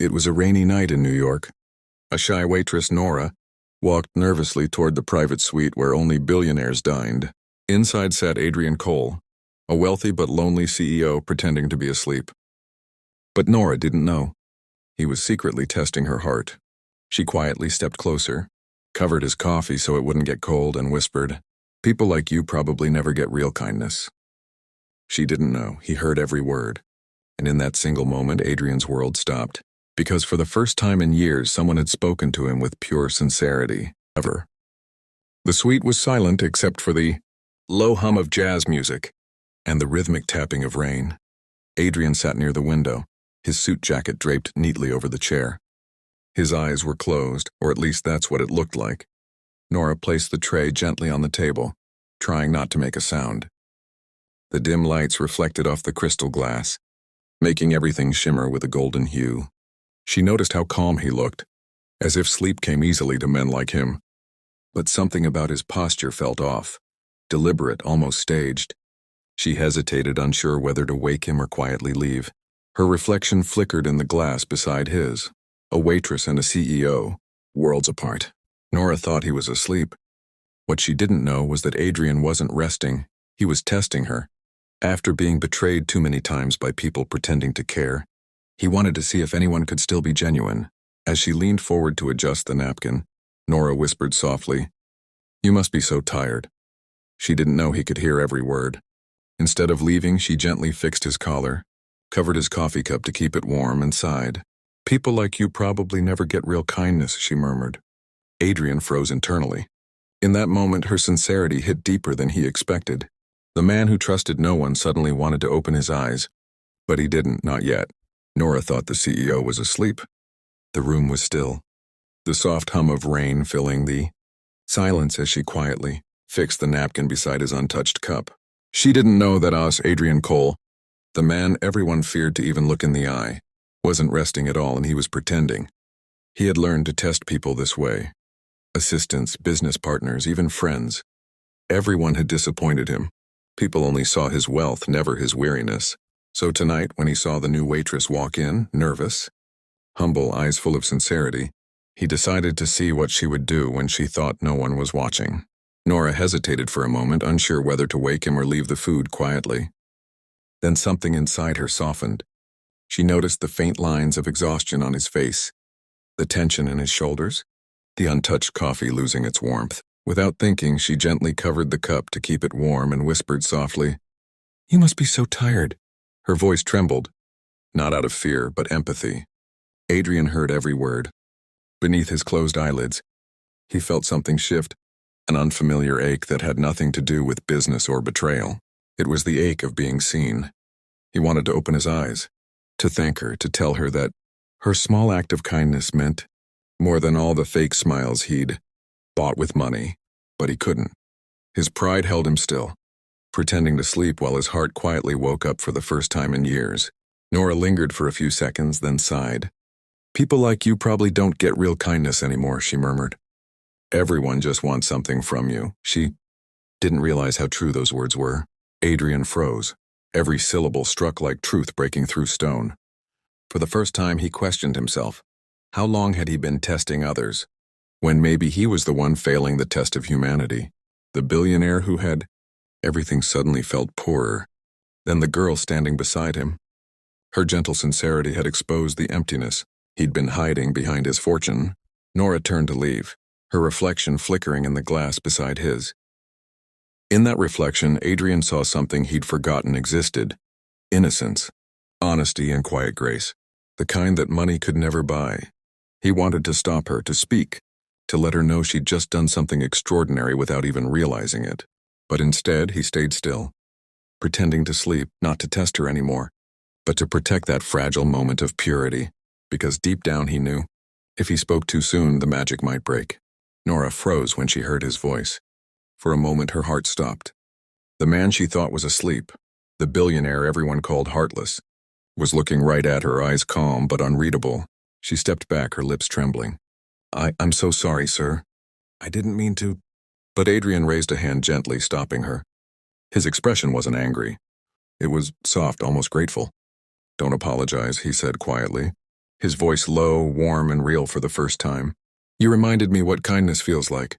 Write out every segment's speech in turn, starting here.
It was a rainy night in New York. A shy waitress, Nora, walked nervously toward the private suite where only billionaires dined. Inside sat Adrian Cole, a wealthy but lonely CEO pretending to be asleep. But Nora didn't know. He was secretly testing her heart. She quietly stepped closer, covered his coffee so it wouldn't get cold, and whispered, "People like you probably never get real kindness." She didn't know. He heard every word. And in that single moment, Adrian's world stopped. Because for the first time in years, someone had spoken to him with pure sincerity. Ever. The suite was silent except for the low hum of jazz music and the rhythmic tapping of rain. Adrian sat near the window, his suit jacket draped neatly over the chair. His eyes were closed, or at least that's what it looked like. Nora placed the tray gently on the table, trying not to make a sound. The dim lights reflected off the crystal glass, making everything shimmer with a golden hue. She noticed how calm he looked, as if sleep came easily to men like him. But something about his posture felt off, deliberate, almost staged. She hesitated, unsure whether to wake him or quietly leave. Her reflection flickered in the glass beside his. A waitress and a CEO, worlds apart. Nora thought he was asleep. What she didn't know was that Adrian wasn't resting, he was testing her. After being betrayed too many times by people pretending to care, he wanted to see if anyone could still be genuine. As she leaned forward to adjust the napkin, Nora whispered softly, "You must be so tired." She didn't know he could hear every word. Instead of leaving, she gently fixed his collar, covered his coffee cup to keep it warm, and sighed. "People like you probably never get real kindness," she murmured. Adrian froze internally. In that moment, her sincerity hit deeper than he expected. The man who trusted no one suddenly wanted to open his eyes, but he didn't, not yet. Nora thought the CEO was asleep. The room was still, the soft hum of rain filling the silence as she quietly fixed the napkin beside his untouched cup. She didn't know that Adrian Cole, the man everyone feared to even look in the eye, wasn't resting at all, and he was pretending. He had learned to test people this way. Assistants, business partners, even friends. Everyone had disappointed him. People only saw his wealth, never his weariness. So tonight, when he saw the new waitress walk in, nervous, humble, eyes full of sincerity, he decided to see what she would do when she thought no one was watching. Nora hesitated for a moment, unsure whether to wake him or leave the food quietly. Then something inside her softened. She noticed the faint lines of exhaustion on his face, the tension in his shoulders, the untouched coffee losing its warmth. Without thinking, she gently covered the cup to keep it warm and whispered softly, "You must be so tired." Her voice trembled, not out of fear, but empathy. Adrian heard every word. Beneath his closed eyelids, he felt something shift, an unfamiliar ache that had nothing to do with business or betrayal. It was the ache of being seen. He wanted to open his eyes, to thank her, to tell her that her small act of kindness meant more than all the fake smiles he'd bought with money, but he couldn't. His pride held him still, pretending to sleep while his heart quietly woke up for the first time in years. Nora lingered for a few seconds, then sighed. "People like you probably don't get real kindness anymore," she murmured. "Everyone just wants something from you." She didn't realize how true those words were. Adrian froze, every syllable struck like truth breaking through stone. For the first time, he questioned himself. How long had he been testing others, when maybe he was the one failing the test of humanity? The billionaire who had... Everything suddenly felt poorer. Then the girl standing beside him. Her gentle sincerity had exposed the emptiness he'd been hiding behind his fortune. Nora turned to leave, her reflection flickering in the glass beside his. In that reflection, Adrian saw something he'd forgotten existed. Innocence, honesty, and quiet grace. The kind that money could never buy. He wanted to stop her, to speak, to let her know she'd just done something extraordinary without even realizing it. But instead, he stayed still, pretending to sleep, not to test her anymore, but to protect that fragile moment of purity, because deep down he knew, if he spoke too soon, the magic might break. Nora froze when she heard his voice. For a moment, her heart stopped. The man she thought was asleep, the billionaire everyone called heartless, was looking right at her, eyes calm but unreadable. She stepped back, her lips trembling. I'm so sorry, sir. I didn't mean to..." But Adrian raised a hand gently, stopping her. His expression wasn't angry. It was soft, almost grateful. "Don't apologize," he said quietly, his voice low, warm, and real for the first time. You reminded me what kindness feels like.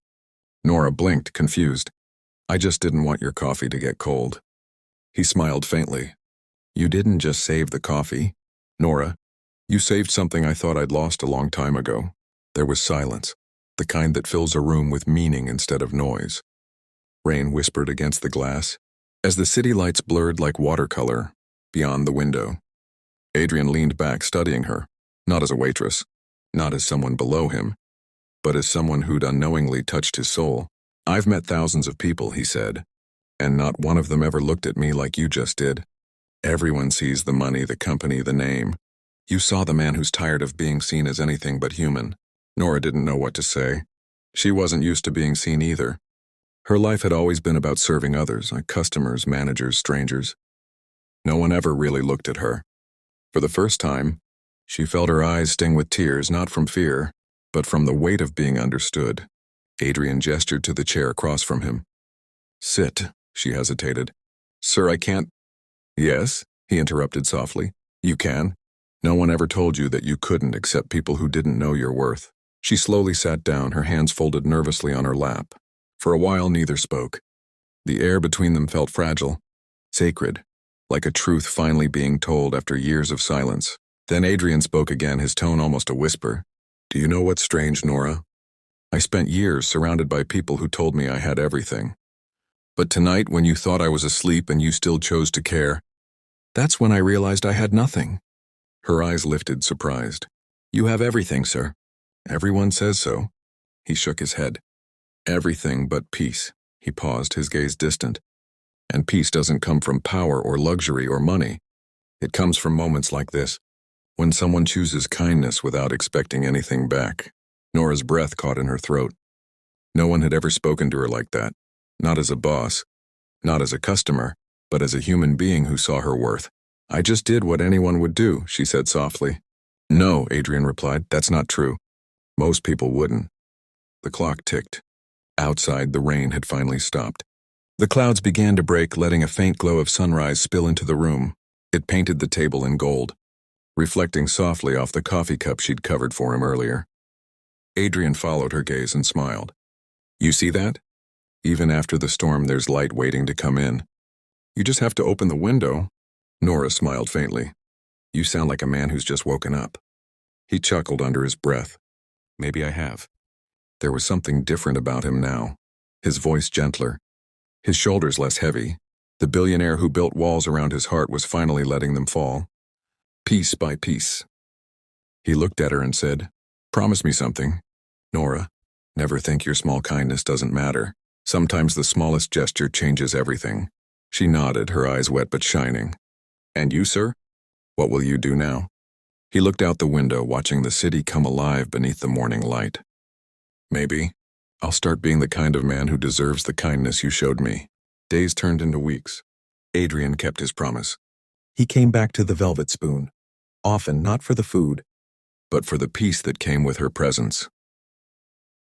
Nora blinked, confused. I just didn't want your coffee to get cold. He smiled faintly. You didn't just save the coffee, Nora. You saved something I thought I'd lost a long time ago. There was silence, the kind that fills a room with meaning instead of noise. Rain whispered against the glass, as the city lights blurred like watercolor beyond the window. Adrian leaned back, studying her, not as a waitress, not as someone below him, but as someone who'd unknowingly touched his soul. I've met thousands of people, he said, and not one of them ever looked at me like you just did. Everyone sees the money, the company, the name. You saw the man who's tired of being seen as anything but human. Nora didn't know what to say. She wasn't used to being seen either. Her life had always been about serving others, like customers, managers, strangers. No one ever really looked at her. For the first time, she felt her eyes sting with tears, not from fear, but from the weight of being understood. Adrian gestured to the chair across from him. Sit, she hesitated. Sir, I can't. Yes, he interrupted softly. You can. No one ever told you that you couldn't except people who didn't know your worth. She slowly sat down, her hands folded nervously on her lap. For a while, neither spoke. The air between them felt fragile, sacred, like a truth finally being told after years of silence. Then Adrian spoke again, his tone almost a whisper. Do you know what's strange, Nora? I spent years surrounded by people who told me I had everything. But tonight, when you thought I was asleep and you still chose to care, that's when I realized I had nothing. Her eyes lifted, surprised. You have everything, sir. Everyone says so. He shook his head. Everything but peace. He paused, his gaze distant. And peace doesn't come from power or luxury or money. It comes from moments like this, when someone chooses kindness without expecting anything back. Nora's breath caught in her throat. No one had ever spoken to her like that. Not as a boss, not as a customer, but as a human being who saw her worth. I just did what anyone would do, she said softly. No, Adrian replied, that's not true. Most people wouldn't. The clock ticked. Outside, the rain had finally stopped. The clouds began to break, letting a faint glow of sunrise spill into the room. It painted the table in gold, reflecting softly off the coffee cup she'd covered for him earlier. Adrian followed her gaze and smiled. You see that? Even after the storm, there's light waiting to come in. You just have to open the window. Nora smiled faintly. You sound like a man who's just woken up. He chuckled under his breath. Maybe I have. There was something different about him now. His voice gentler, his shoulders less heavy. The billionaire who built walls around his heart was finally letting them fall, piece by piece. He looked at her and said, Promise me something, Nora. Never think your small kindness doesn't matter. Sometimes the smallest gesture changes everything. She nodded, her eyes wet but shining. And you, sir? What will you do now? He looked out the window, watching the city come alive beneath the morning light. Maybe I'll start being the kind of man who deserves the kindness you showed me. Days turned into weeks. Adrian kept his promise. He came back to the velvet spoon, often not for the food, but for the peace that came with her presence.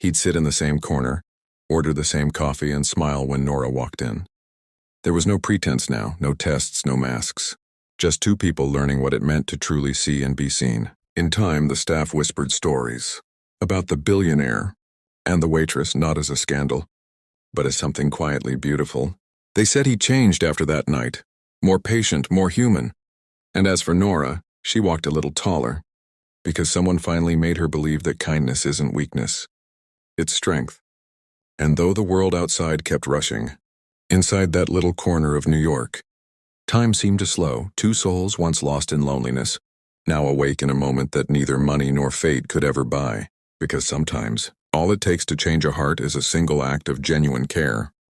He'd sit in the same corner, order the same coffee, and smile when Nora walked in. There was no pretense now, no tests, no masks. Just two people learning what it meant to truly see and be seen. In time, the staff whispered stories about the billionaire and the waitress, not as a scandal, but as something quietly beautiful. They said he changed after that night, more patient, more human. And as for Nora, she walked a little taller, because someone finally made her believe that kindness isn't weakness, it's strength. And though the world outside kept rushing, inside that little corner of New York, time seemed to slow. Two souls once lost in loneliness, now awake in a moment that neither money nor fate could ever buy. Because sometimes, all it takes to change a heart is a single act of genuine care.